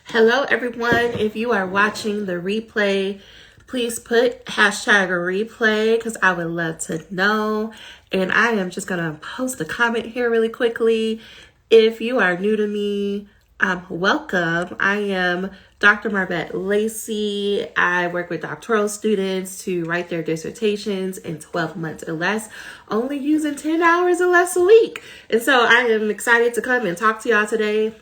Hello, everyone. If you are watching the replay, please put hashtag replay because I would love to know. And I am just going to post a comment here really quickly. If you are new to me, welcome. I am Dr. Marvette Lacy. I work with doctoral students to write their dissertations in 12 months or less, only using 10 hours or less a week. And so I am excited to come and talk to y'all today.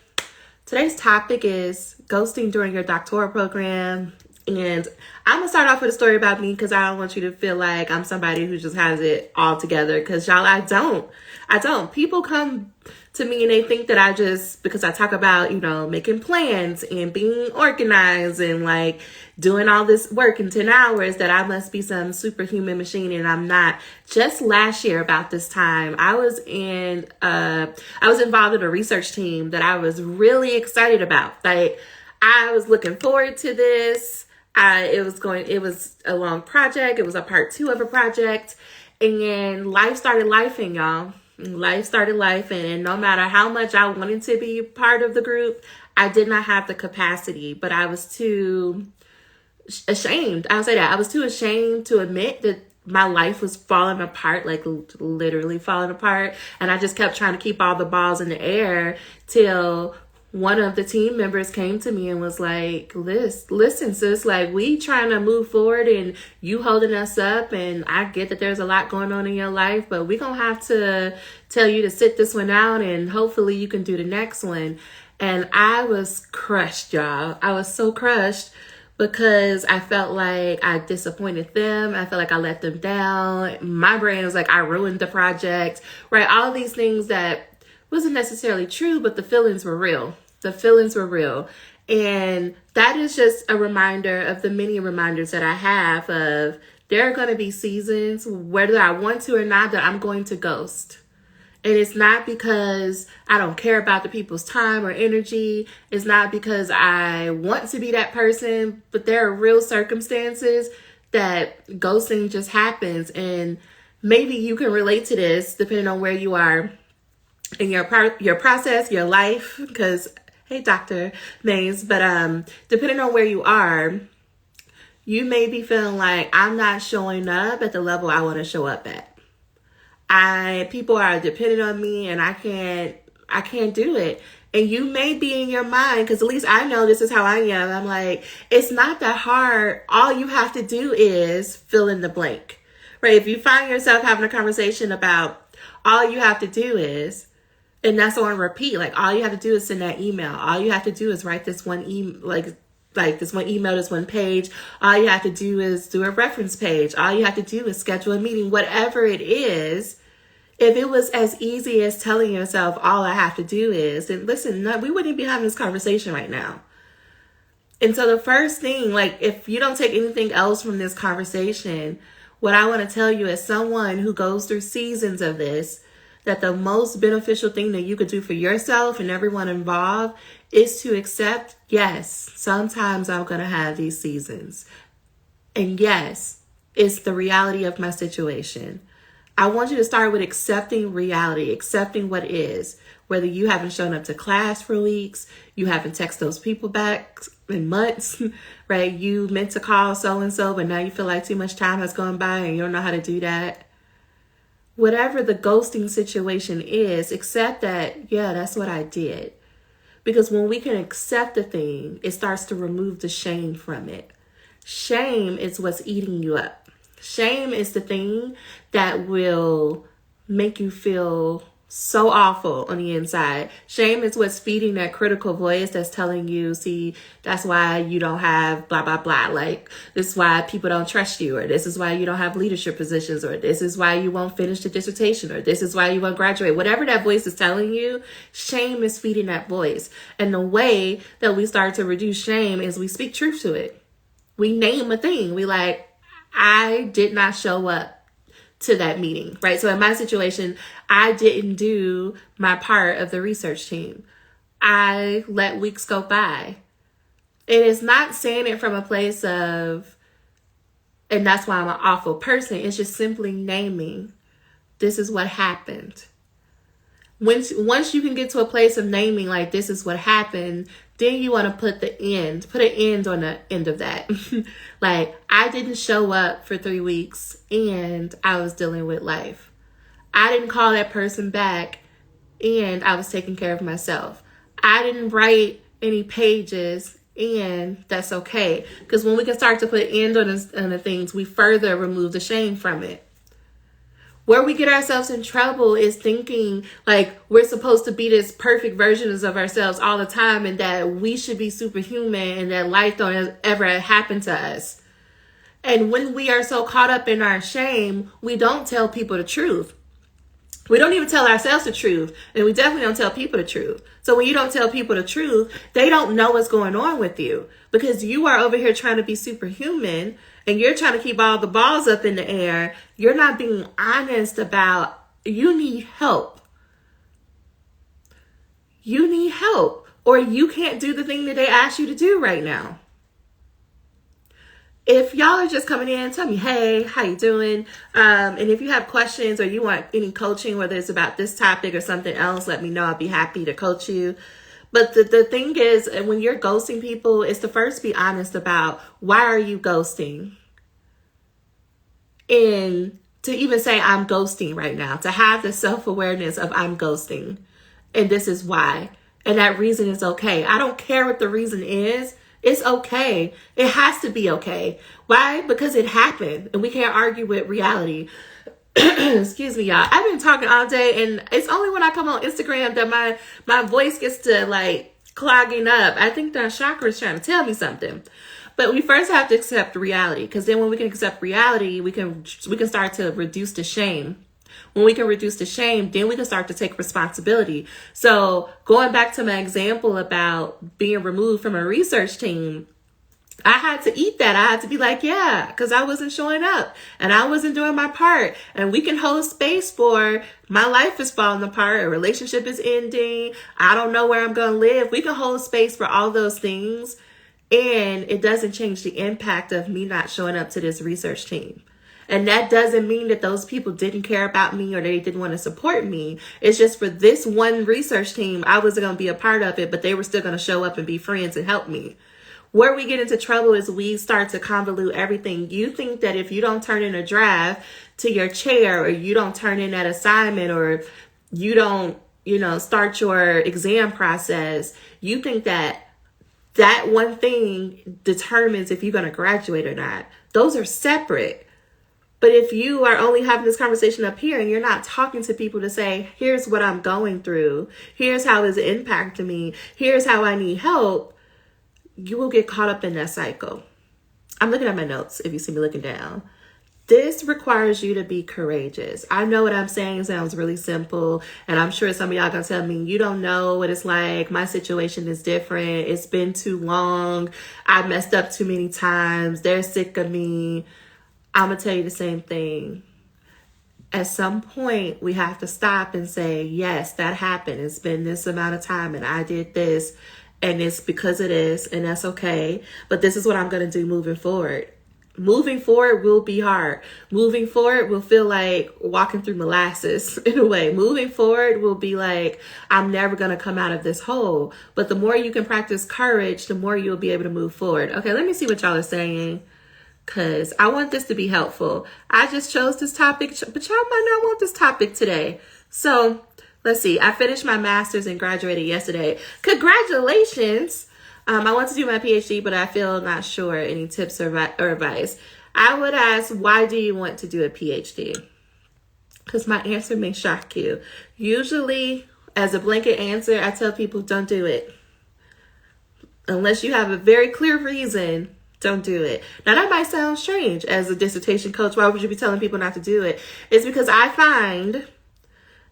Today's topic is ghosting during your doctoral program. And I'm going to start off with a story about me because I don't want you to feel like I'm somebody who just has it all together. Because y'all, I don't. People come to me and they think that I just, because I talk about, making plans and being organized and like doing all this work in 10 hours, that I must be some superhuman machine, and I'm not. Just last year about this time, I was involved in a research team that I was really excited about. Like, I was looking forward to this. It was a long project. It was a part 2 of a project, and life started lifing, y'all. Life started lifing, and no matter how much I wanted to be part of the group, I did not have the capacity, but I was too ashamed. I'll say that. I was too ashamed to admit that my life was falling apart, like literally falling apart. And I just kept trying to keep all the balls in the air till one of the team members came to me and was like, listen, sis, like, we trying to move forward and you holding us up. And I get that there's a lot going on in your life, but we're going to have to tell you to sit this one out and hopefully you can do the next one. And I was crushed, y'all. I was so crushed because I felt like I disappointed them. I felt like I let them down. My brain was like, I ruined the project, right? All these things that wasn't necessarily true, but the feelings were real. The feelings were real. And that is just a reminder of the many reminders that I have of there are going to be seasons, whether I want to or not, that I'm going to ghost. And it's not because I don't care about the people's time or energy. It's not because I want to be that person, but there are real circumstances that ghosting just happens. And maybe you can relate to this depending on where you are in your process, your life, because, hey, Dr. Mays, but depending on where you are, you may be feeling like I'm not showing up at the level I want to show up at. People are dependent on me and I can't do it. And you may be in your mind, because at least I know this is how I am. I'm like, it's not that hard. All you have to do is fill in the blank, right? If you find yourself having a conversation about all you have to do is, and that's on repeat. Like, all you have to do is send that email. All you have to do is write this one email, like this one email, this one page. All you have to do is do a reference page. All you have to do is schedule a meeting. Whatever it is, if it was as easy as telling yourself all I have to do is, then listen, we wouldn't be having this conversation right now. And so the first thing, like, if you don't take anything else from this conversation, what I want to tell you as someone who goes through seasons of this, that the most beneficial thing that you could do for yourself and everyone involved is to accept, yes, sometimes I'm going to have these seasons. And yes, it's the reality of my situation. I want you to start with accepting reality, accepting what is. Whether you haven't shown up to class for weeks, you haven't texted those people back in months, right? You meant to call so-and-so, but now you feel like too much time has gone by and you don't know how to do that. Whatever the ghosting situation is, accept that, yeah, that's what I did. Because when we can accept the thing, it starts to remove the shame from it. Shame is what's eating you up. Shame is the thing that will make you feel so awful on the inside. Shame is what's feeding that critical voice that's telling you, see, that's why you don't have blah, blah, blah. Like, this is why people don't trust you, or this is why you don't have leadership positions, or this is why you won't finish the dissertation, or this is why you won't graduate. Whatever that voice is telling you, shame is feeding that voice. And the way that we start to reduce shame is we speak truth to it. We name a thing. We like, I did not show up to that meeting, right? So in my situation, I didn't do my part of the research team. I let weeks go by. It is not saying it from a place of, and that's why I'm an awful person. It's just simply naming, this is what happened. Once you can get to a place of naming, like, this is what happened, then you want to put an end on the end of that. Like, I didn't show up for 3 weeks and I was dealing with life. I didn't call that person back and I was taking care of myself. I didn't write any pages and that's okay. Because when we can start to put end on the things, we further remove the shame from it. Where we get ourselves in trouble is thinking like we're supposed to be this perfect versions of ourselves all the time and that we should be superhuman and that life don't ever happen to us. And when we are so caught up in our shame, we don't tell people the truth. We don't even tell ourselves the truth, and we definitely don't tell people the truth. So when you don't tell people the truth, they don't know what's going on with you because you are over here trying to be superhuman and you're trying to keep all the balls up in the air. You're not being honest about you need help. You need help, or you can't do the thing that they ask you to do right now. If y'all are just coming in, tell me, hey, how you doing? And if you have questions or you want any coaching, whether it's about this topic or something else, let me know. I'll be happy to coach you. But the thing is, when you're ghosting people, is to first be honest about why are you ghosting? And to even say, I'm ghosting right now, to have the self-awareness of I'm ghosting. And this is why. And that reason is okay. I don't care what the reason is. It's okay. It has to be okay. Why? Because it happened and we can't argue with reality. Excuse me, y'all. I've been talking all day and it's only when I come on Instagram that my voice gets to like clogging up. I think the chakra is trying to tell me something. But we first have to accept reality, because then when we can accept reality, we can start to reduce the shame. When we can reduce the shame, then we can start to take responsibility. So going back to my example about being removed from a research team, I had to eat that. I had to be like, yeah, because I wasn't showing up and I wasn't doing my part. And we can hold space for my life is falling apart, a relationship is ending, I don't know where I'm going to live. We can hold space for all those things. And it doesn't change the impact of me not showing up to this research team. And that doesn't mean that those people didn't care about me or they didn't want to support me. It's just for this one research team, I wasn't going to be a part of it, but they were still going to show up and be friends and help me. Where we get into trouble is we start to convolute everything. You think that if you don't turn in a draft to your chair, or you don't turn in that assignment, or you don't, start your exam process, you think that that one thing determines if you're going to graduate or not. Those are separate. But if you are only having this conversation up here and you're not talking to people to say, here's what I'm going through, here's how it's impacting me, here's how I need help, you will get caught up in that cycle. I'm looking at my notes if you see me looking down. This requires you to be courageous. I know what I'm saying sounds really simple, and I'm sure some of y'all gonna tell me, you don't know what it's like. My situation is different. It's been too long. I messed up too many times. They're sick of me. I'm gonna tell you the same thing. At some point, we have to stop and say, yes, that happened. It's been this amount of time and I did this, and it's because of this, and that's okay. But this is what I'm gonna do moving forward. Moving forward will be hard. Moving forward will feel like walking through molasses in a way. Moving forward will be like, I'm never going to come out of this hole. But the more you can practice courage, the more you'll be able to move forward. Okay, let me see what y'all are saying, because I want this to be helpful. I just chose this topic, but y'all might not want this topic today. So let's see. I finished my master's and graduated yesterday. Congratulations. I want to do my PhD, but I feel not sure. Any tips or advice? I would ask, why do you want to do a PhD? Because my answer may shock you. Usually, as a blanket answer, I tell people, don't do it. Unless you have a very clear reason, don't do it. Now, that might sound strange as a dissertation coach. Why would you be telling people not to do it? It's because I find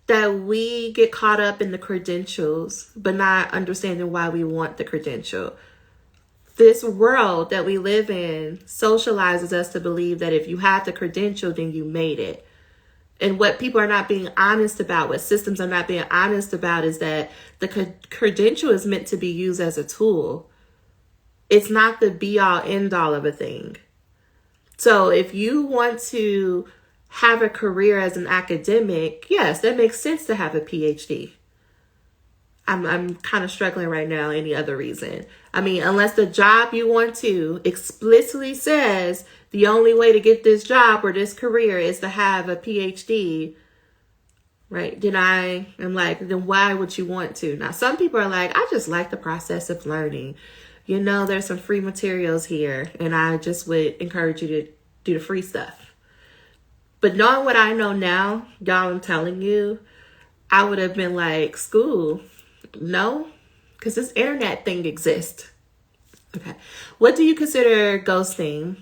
that we get caught up in the credentials, but not understanding why we want the credential. This world that we live in socializes us to believe that if you have the credential, then you made it. And what people are not being honest about, what systems are not being honest about, is that the credential is meant to be used as a tool. It's not the be-all, end-all of a thing. So if you want to have a career as an academic, yes, that makes sense to have a PhD. I'm kind of struggling right now. Any other reason? I mean, unless the job you want to explicitly says the only way to get this job or this career is to have a PhD, right? Then I am like, then why would you want to? Now, some people are like, I just like the process of learning. You know, there's some free materials here, and I just would encourage you to do the free stuff. But knowing what I know now, y'all, I'm telling you, I would have been like, school, no, because this internet thing exists. Okay. What do you consider ghosting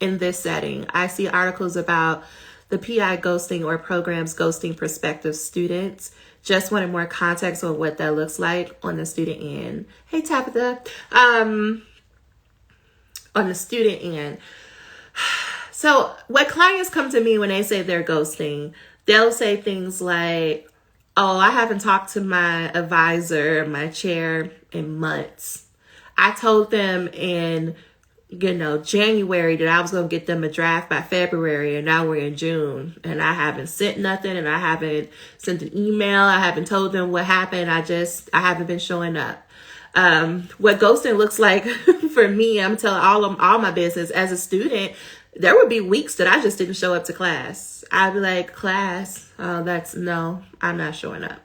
in this setting? I see articles about the PI ghosting or programs ghosting prospective students. Just wanted more context on what that looks like on the student end. Hey, Tabitha. On the student end. So what clients come to me when they say they're ghosting, they'll say things like, oh, I haven't talked to my advisor, my chair in months. I told them in, January that I was going to get them a draft by February, and now we're in June, and I haven't sent nothing, and I haven't sent an email. I haven't told them what happened. I haven't been showing up. What ghosting looks like for me, I'm telling all my business as a student, there would be weeks that I just didn't show up to class. I'd be like, class, no, I'm not showing up.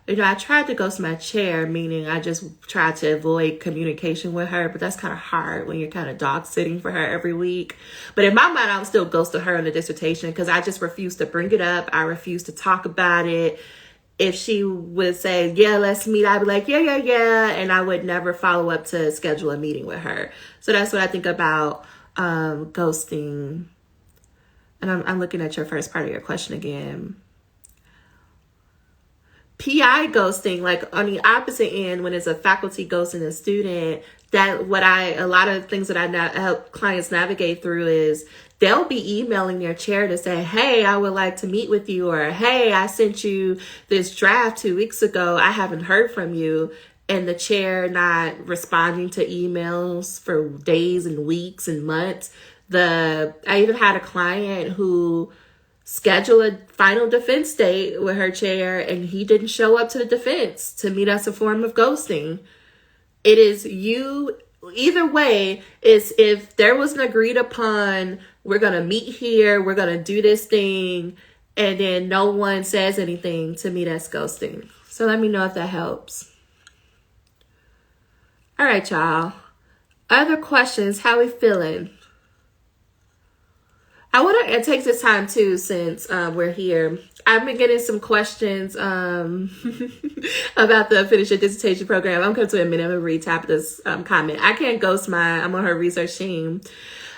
I tried to ghost my chair, meaning I just tried to avoid communication with her, but that's kind of hard when you're kind of dog sitting for her every week. But in my mind, I would still ghost her in the dissertation because I just refused to bring it up. I refused to talk about it. If she would say, yeah, let's meet, I'd be like, yeah. And I would never follow up to schedule a meeting with her. So that's what I think about ghosting. And I'm looking at your first part of your question again. PI ghosting, like on the opposite end, when it's a faculty ghosting a student, a lot of things that I help clients navigate through is they'll be emailing their chair to say, hey, I would like to meet with you, or hey, I sent you this draft 2 weeks ago. I haven't heard from you. And the chair not responding to emails for days and weeks and months. I even had a client who scheduled a final defense date with her chair, and he didn't show up to the defense. To me, that's a form of ghosting. It is either way, is if there was an agreed upon, we're going to meet here, we're going to do this thing, and then no one says anything, to me, that's ghosting. So let me know if that helps. All right, y'all. Other questions? How we feeling? I want to take this time too, since we're here. I've been getting some questions about the Finish Your Dissertation program. I'm coming to a minute. I'm going to read Tabitha's comment. I can't ghost I'm on her research team.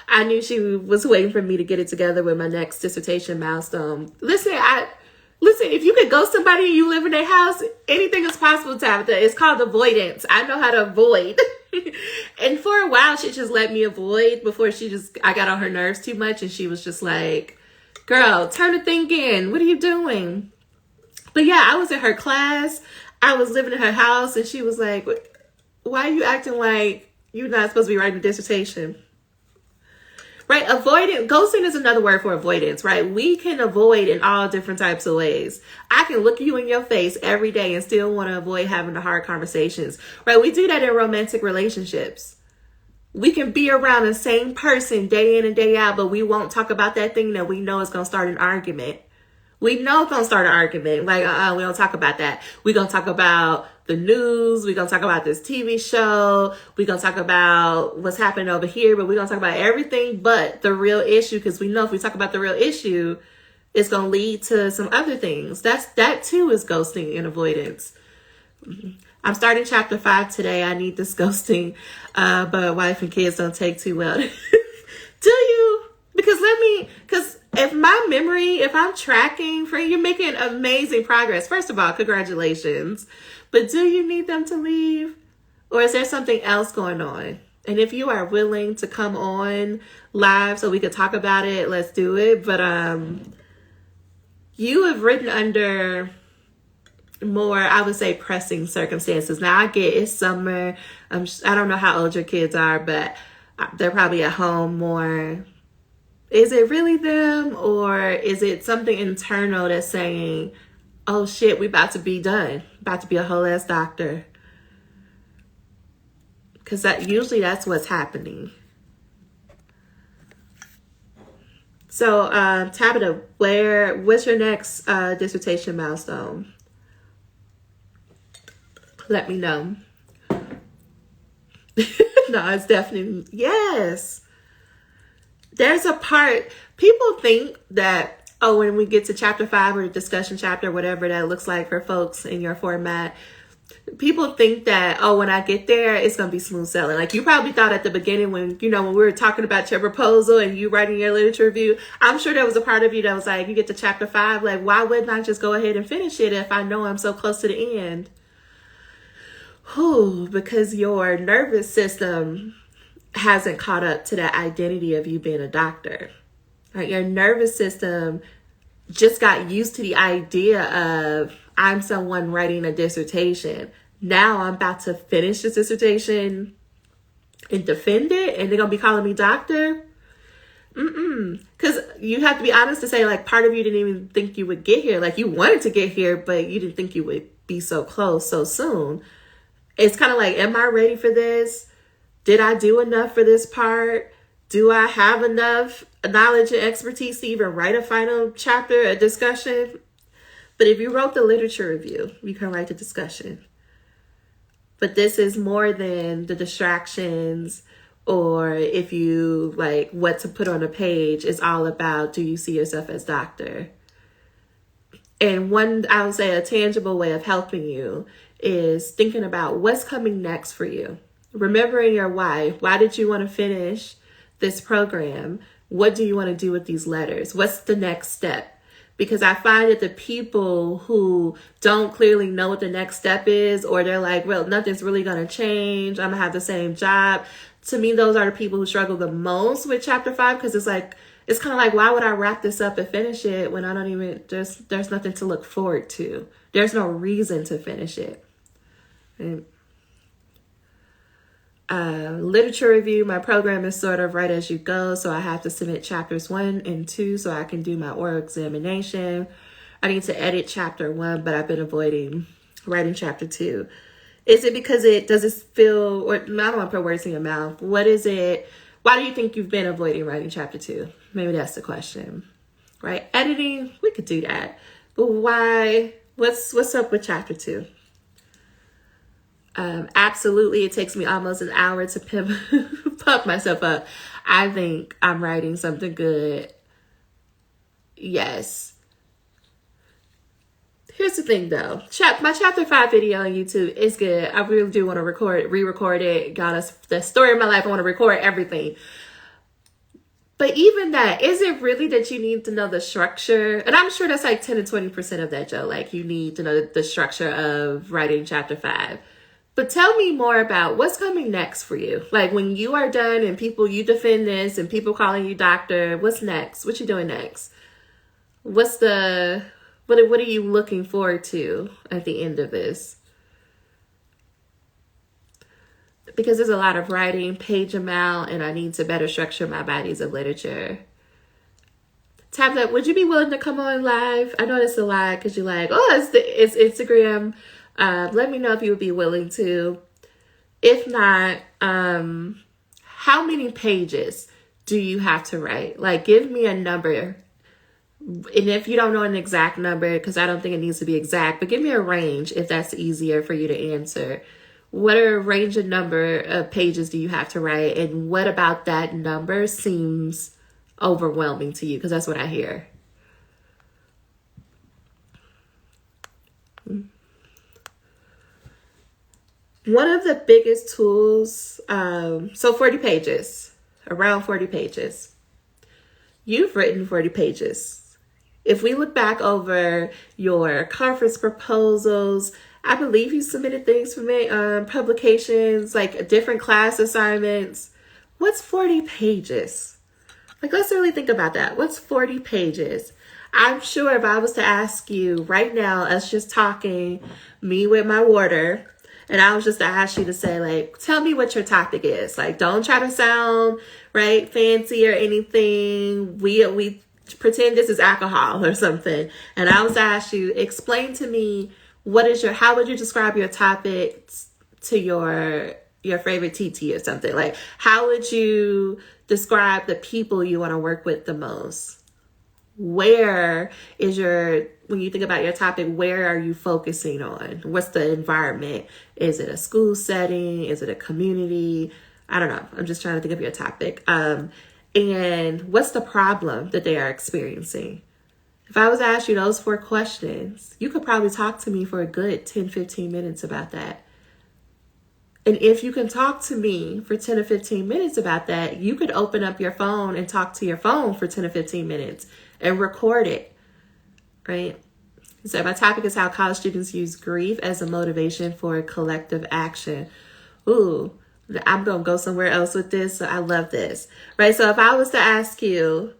I knew she was waiting for me to get it together with my next dissertation milestone. Listen, if you could ghost somebody and you live in their house, anything is possible, Tabitha. It's called avoidance. I know how to avoid. And for a while, she just let me avoid before I got on her nerves too much. And she was just like, girl, turn the thing in. What are you doing? But yeah, I was in her class. I was living in her house. And she was like, why are you acting like you're not supposed to be writing a dissertation? Right? Ghosting is another word for avoidance, right? We can avoid in all different types of ways. I can look you in your face every day and still want to avoid having the hard conversations, right? We do that in romantic relationships. We can be around the same person day in and day out, but we won't talk about that thing that we know is going to start an argument. We know it's going to start an argument. Like, we don't talk about that. We're going to talk about the news. We're going to talk about this TV show. We're going to talk about what's happening over here, but we're going to talk about everything but the real issue, because we know if we talk about the real issue, it's going to lead to some other things. That too is ghosting and avoidance. I'm starting chapter 5 today. I need this ghosting, but wife and kids don't take too well. Do you? Because if I'm tracking for you, you're making amazing progress. First of all, congratulations. But do you need them to leave? Or is there something else going on? And if you are willing to come on live so we could talk about it, let's do it. But you have written under more, I would say, pressing circumstances. Now, I get it's summer. I don't know how old your kids are, but they're probably at home more. Is it really them, or is it something internal that's saying, oh shit, we about to be done. About to be a whole ass doctor. Because usually that's what's happening. So, Tabitha, what's your next dissertation milestone? Let me know. No, it's definitely, yes. There's a part, people think that, oh, when we get to chapter 5 or the discussion chapter, whatever that looks like for folks in your format, people think that, oh, when I get there, it's going to be smooth sailing. Like you probably thought at the beginning when we were talking about your proposal and you writing your literature review, I'm sure there was a part of you that was like, you get to chapter 5, like, why wouldn't I just go ahead and finish it if I know I'm so close to the end? Because your nervous system hasn't caught up to that identity of you being a doctor. Right? Your nervous system just got used to the idea of I'm someone writing a dissertation. Now I'm about to finish this dissertation and defend it, and they're going to be calling me doctor. Because you have to be honest to say, like, part of you didn't even think you would get here. Like, you wanted to get here, but you didn't think you would be so close so soon. It's kind of like, am I ready for this? Did I do enough for this part? Do I have enough knowledge and expertise to even write a final chapter, a discussion? But if you wrote the literature review, you can write the discussion. But this is more than the distractions or if you like what to put on a page. It's all about, do you see yourself as doctor? And one, I would say a tangible way of helping you is thinking about what's coming next for you. Remembering your why. Why did you want to finish this program? What do you want to do with these letters? What's the next step? Because I find that the people who don't clearly know what the next step is, or they're like, well, nothing's really going to change, I'm going to have the same job. To me, those are the people who struggle the most with chapter 5, because it's like, it's kind of like, why would I wrap this up and finish it when I don't even, there's nothing to look forward to. There's no reason to finish it. And, literature review, my program is sort of right as you go. So I have to submit chapters 1 and 2 so I can do my oral examination. I need to edit chapter 1, but I've been avoiding writing chapter 2. Is it because does it feel, or I don't want to put words in your mouth. What is it? Why do you think you've been avoiding writing chapter 2? Maybe that's the question, right? Editing, we could do that. But why? What's up with chapter 2? Absolutely, it takes me almost an hour to pump myself up. I think I'm writing something good. Yes. Here's the thing though. My chapter 5 video on YouTube is good. I really do want to re-record it. Got the story of my life. I want to record everything. But even that, is it really that you need to know the structure? And I'm sure that's like 10 to 20% of that, Joe. Like you need to know the structure of writing chapter 5. But tell me more about what's coming next for you. Like when you are done and you defend this and people calling you doctor, what's next? What you doing next? What are you looking forward to at the end of this? Because there's a lot of writing, page amount, and I need to better structure my bodies of literature. Tablet, would you be willing to come on live? I know it's a lie because you're like, oh, it's Instagram. Let me know if you would be willing to. If not, how many pages do you have to write? Like, give me a number. And if you don't know an exact number, because I don't think it needs to be exact, but give me a range if that's easier for you to answer. What are a range of number of pages do you have to write? And what about that number seems overwhelming to you? Because that's what I hear. One of the biggest tools, so 40 pages, around 40 pages. You've written 40 pages. If we look back over your conference proposals, I believe you submitted things for me, publications, like different class assignments. What's 40 pages? Like, let's really think about that. What's 40 pages? I'm sure if I was to ask you right now, us just talking, me with my water, and I was just to ask you to say, like, tell me what your topic is. Like, don't try to sound, right, fancy or anything. pretend this is alcohol or something, and I was asked you, explain to me how would you describe your topic to your favorite TT or something? Like, how would you describe the people you want to work with the most? Where is when you think about your topic, where are you focusing on? What's the environment? Is it a school setting? Is it a community? I don't know. I'm just trying to think of your topic. And what's the problem that they are experiencing? If I was to ask you those 4 questions, you could probably talk to me for a good 10, 15 minutes about that. And if you can talk to me for 10 or 15 minutes about that, you could open up your phone and talk to your phone for 10 or 15 minutes and record it, right? So my topic is how college students use grief as a motivation for collective action. Ooh, I'm going to go somewhere else with this. So I love this, right? So if I was to ask you,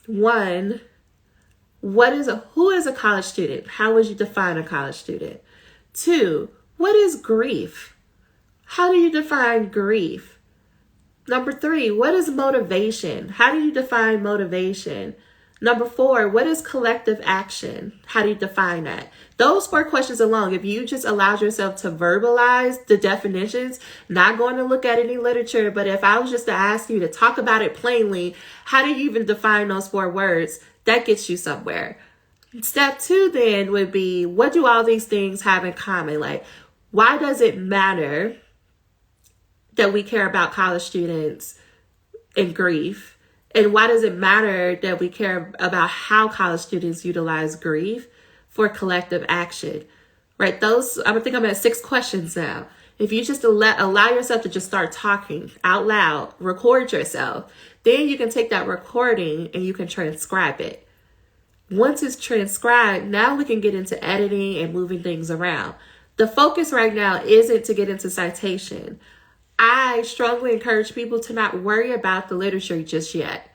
1, who is a college student? How would you define a college student? 2, what is grief? How do you define grief? Number 3, what is motivation? How do you define motivation? Number 4, what is collective action? How do you define that? Those 4 questions alone, if you just allowed yourself to verbalize the definitions, not going to look at any literature, but if I was just to ask you to talk about it plainly, how do you even define those 4 words? That gets you somewhere. Step 2 then would be, what do all these things have in common? Like, why does it matter that we care about college students and grief? And why does it matter that we care about how college students utilize grief for collective action? Right? I think I'm at 6 questions now. If you just allow yourself to just start talking out loud, record yourself, then you can take that recording and you can transcribe it. Once it's transcribed, now we can get into editing and moving things around. The focus right now isn't to get into citation. I strongly encourage people to not worry about the literature just yet,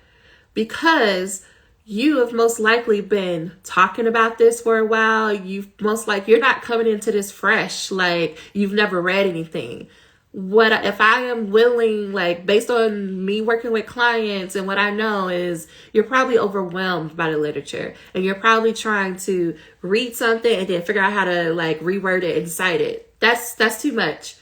because you have most likely been talking about this for a while. You're not coming into this fresh, like you've never read anything. If I am willing, like based on me working with clients and what I know is you're probably overwhelmed by the literature and you're probably trying to read something and then figure out how to like reword it and cite it. That's too much.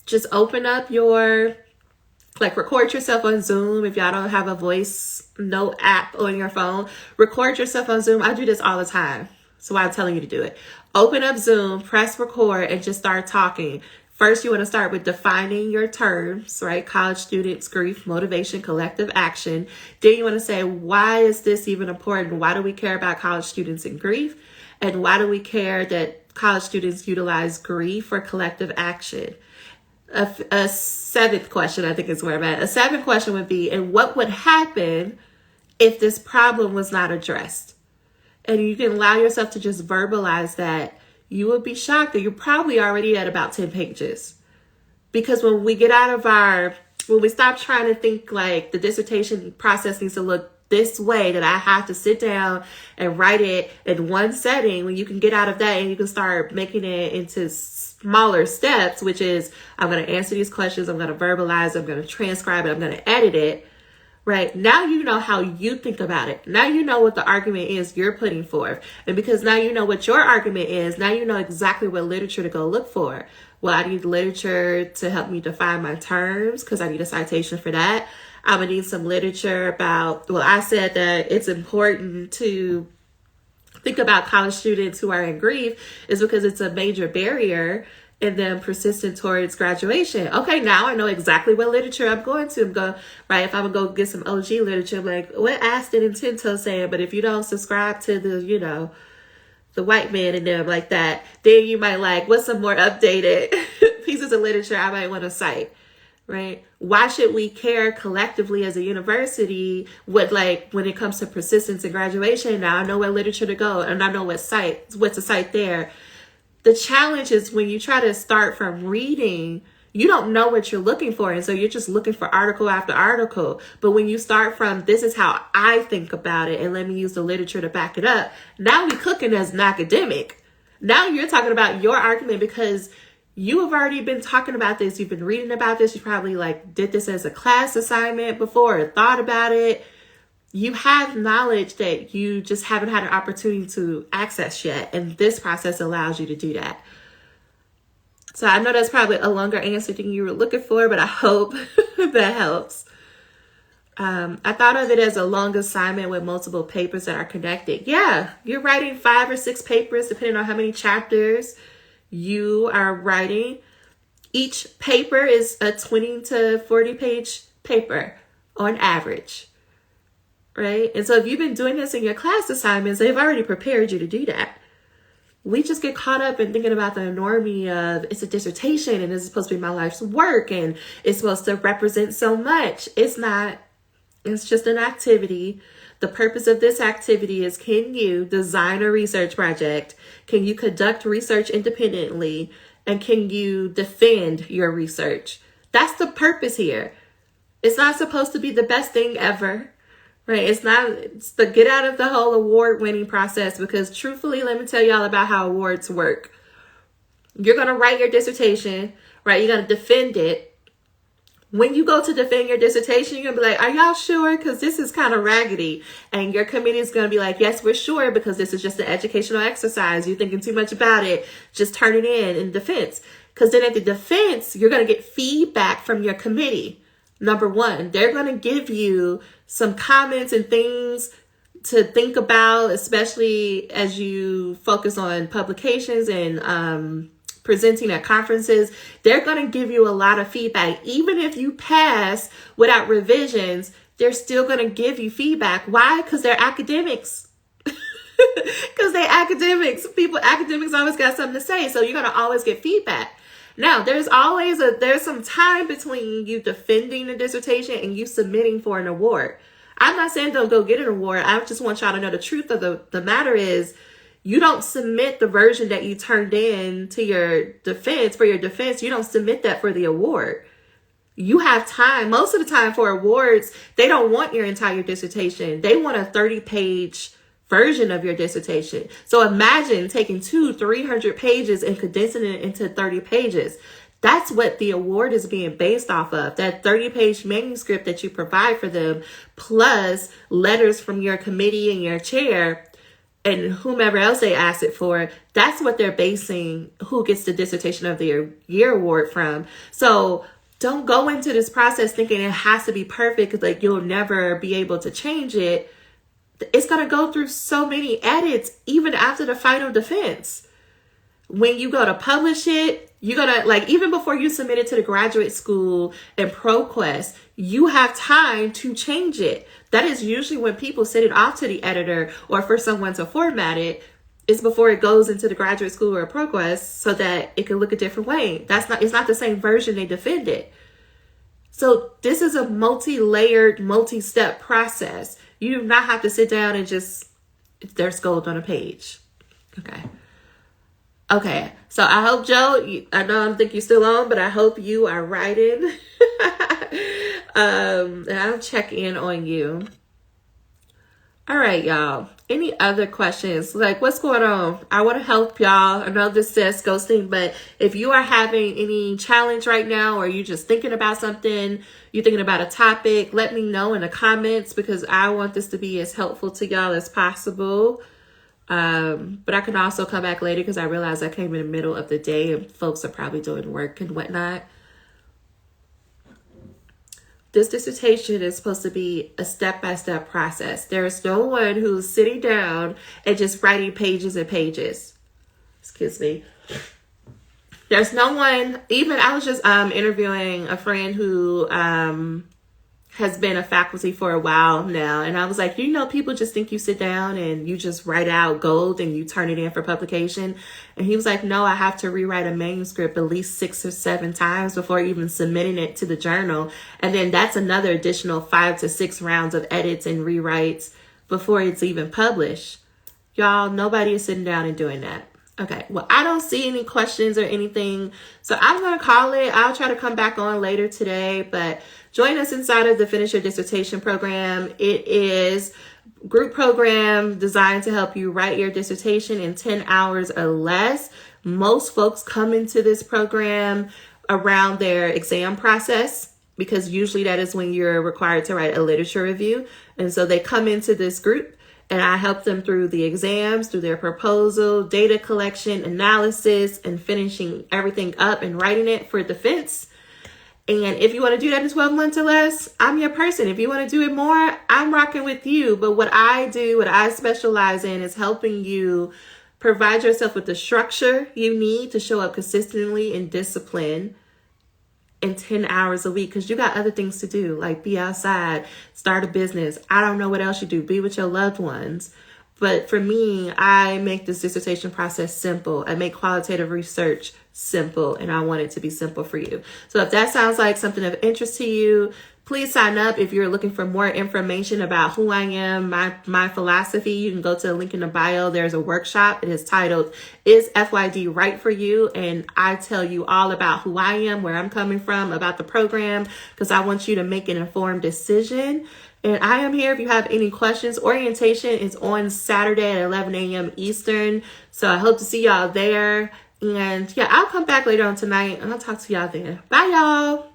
Just open up record yourself on Zoom. If y'all don't have a voice note app on your phone, record yourself on Zoom. I do this all the time. So I'm telling you to do it. Open up Zoom, press record, and just start talking. First, you want to start with defining your terms, right? College students, grief, motivation, collective action. Then you want to say, why is this even important? Why do we care about college students and grief? And why do we care that college students utilize grief for collective action? A 7th question, I think is where I'm at. A 7th question would be, and what would happen if this problem was not addressed? And you can allow yourself to just verbalize that. You would be shocked that you're probably already at about 10 pages. Because when we stop trying to think like the dissertation process needs to look this way, that I have to sit down and write it in one setting, when you can get out of that and you can start making it into smaller steps, which is, I'm going to answer these questions, I'm going to verbalize, I'm going to transcribe it, I'm going to edit it, right? Now you know how you think about it. Now you know what the argument is you're putting forth. And because now you know what your argument is, now you know exactly what literature to go look for. Well, I need literature to help me define my terms because I need a citation for that. I'm going to need some literature about, I said that it's important to think about college students who are in grief is because it's a major barrier in them persistent towards graduation. Okay, now I know exactly what literature I'm going to. Right, if I'm going to go get some OG literature, I'm like, what Aston and Tinto saying? But if you don't subscribe to the white man in them like that, then you might like, what's some more updated pieces of literature I might want to cite, right? Why should we care collectively as a university when it comes to persistence and graduation? Now I know what literature to go and I know what to cite there. The challenge is when you try to start from reading, you don't know what you're looking for. And so you're just looking for article after article. But when you start from, this is how I think about it, and let me use the literature to back it up. Now we're cooking as an academic. Now you're talking about your argument because you have already been talking about this. You've been reading about this. You probably did this as a class assignment before or thought about it. You have knowledge that you just haven't had an opportunity to access yet. And this process allows you to do that. So I know that's probably a longer answer than you were looking for, but I hope that helps. I thought of it as a long assignment with multiple papers that are connected. Yeah, you're writing 5 or 6 papers, depending on how many chapters you are writing. Each paper is a 20 to 40 page paper on average, right? And so if you've been doing this in your class assignments, they've already prepared you to do that. We just get caught up in thinking about the enormity of it's a dissertation and it's supposed to be my life's work and it's supposed to represent so much. It's not. It's just an activity. The purpose of this activity is, can you design a research project? Can you conduct research independently? And can you defend your research? That's the purpose here. It's not supposed to be the best thing ever, right? It's the get out of the whole award winning process, because truthfully, let me tell y'all about how awards work. You're going to write your dissertation, right? You're going to defend it. When you go to defend your dissertation, you're going to be like, are y'all sure? Because this is kind of raggedy. And your committee is going to be like, yes, we're sure, because this is just an educational exercise. You're thinking too much about it. Just turn it in defense. Because then at the defense, you're going to get feedback from your committee. Number one, they're going to give you some comments and things to think about, especially as you focus on publications and presenting at conferences. They're going to give you a lot of feedback. Even if you pass without revisions, they're still going to give you feedback. Why? Because they're academics. Because they're academics. Academics always got something to say. So you're going to always get feedback. Now, there's some time between you defending the dissertation and you submitting for an award. I'm not saying don't go get an award. I just want y'all to know the truth of the matter is, you don't submit the version that you turned in to your defense. For your defense, you don't submit that for the award. You have time. Most of the time for awards, they don't want your entire dissertation. They want a 30-page version of your dissertation. So imagine taking 200-300 pages and condensing it into 30 pages. That's what the award is being based off of. That 30-page manuscript that you provide for them, plus letters from your committee and your chair and whomever else they asked it for. That's what they're basing who gets the Dissertation of the Year award from. So don't go into this process thinking it has to be perfect, because like you'll never be able to change it. It's going to go through so many edits even after the final defense. When you go to publish it, you're going to, like, even before you submit it to the graduate school and ProQuest, you have time to change it. That is usually when people send it off to the editor or for someone to format it. It's before it goes into the graduate school or ProQuest so that it can look a different way. It's not the same version they defended. So this is a multi-layered, multi-step process. You do not have to sit down and just, there's gold on a page. Okay. So I hope, Joe, I don't think you're still on, but I hope you are writing. And I'll check in on you. All right, y'all. Any other questions? Like, what's going on? I want to help y'all. I know this says ghosting, but if you are having any challenge right now, or you just thinking about something, you're thinking about a topic, let me know in the comments, because I want this to be as helpful to y'all as possible. But I can also come back later because I realized I came in the middle of the day and folks are probably doing work and whatnot. This dissertation is supposed to be a step-by-step process. There is no one who's sitting down and just writing pages and pages. Excuse me. There's no one, even I was just interviewing a friend who has been a faculty for a while now. And I was like, people just think you sit down and you just write out gold and you turn it in for publication. And he was like, no, I have to rewrite a manuscript at least 6 or 7 times before even submitting it to the journal. And then that's another additional 5 to 6 rounds of edits and rewrites before it's even published. Y'all, nobody is sitting down and doing that. Okay, well, I don't see any questions or anything, so I'm going to call it. I'll try to come back on later today, but join us inside of the Finish Your Dissertation program. It is a group program designed to help you write your dissertation in 10 hours or less. Most folks come into this program around their exam process, because usually that is when you're required to write a literature review. And so they come into this group and I help them through the exams, through their proposal, data collection, analysis, and finishing everything up and writing it for defense. And if you want to do that in 12 months or less, I'm your person. If you want to do it more, I'm rocking with you. But what I do, what I specialize in is helping you provide yourself with the structure you need to show up consistently in discipline in 10 hours a week, because you got other things to do, like be outside, start a business. I don't know what else you do. Be with your loved ones. But for me, I make this dissertation process simple. I make qualitative research simple, and I want it to be simple for you. So if that sounds like something of interest to you, please sign up. If you're looking for more information about who I am, my philosophy, you can go to the link in the bio. There's a workshop. It is titled, Is FYD Right For You? And I tell you all about who I am, where I'm coming from, about the program, because I want you to make an informed decision. And I am here if you have any questions. Orientation is on Saturday at 11 a.m. Eastern. So I hope to see y'all there. And yeah, I'll come back later on tonight and I'll talk to y'all then. Bye, y'all.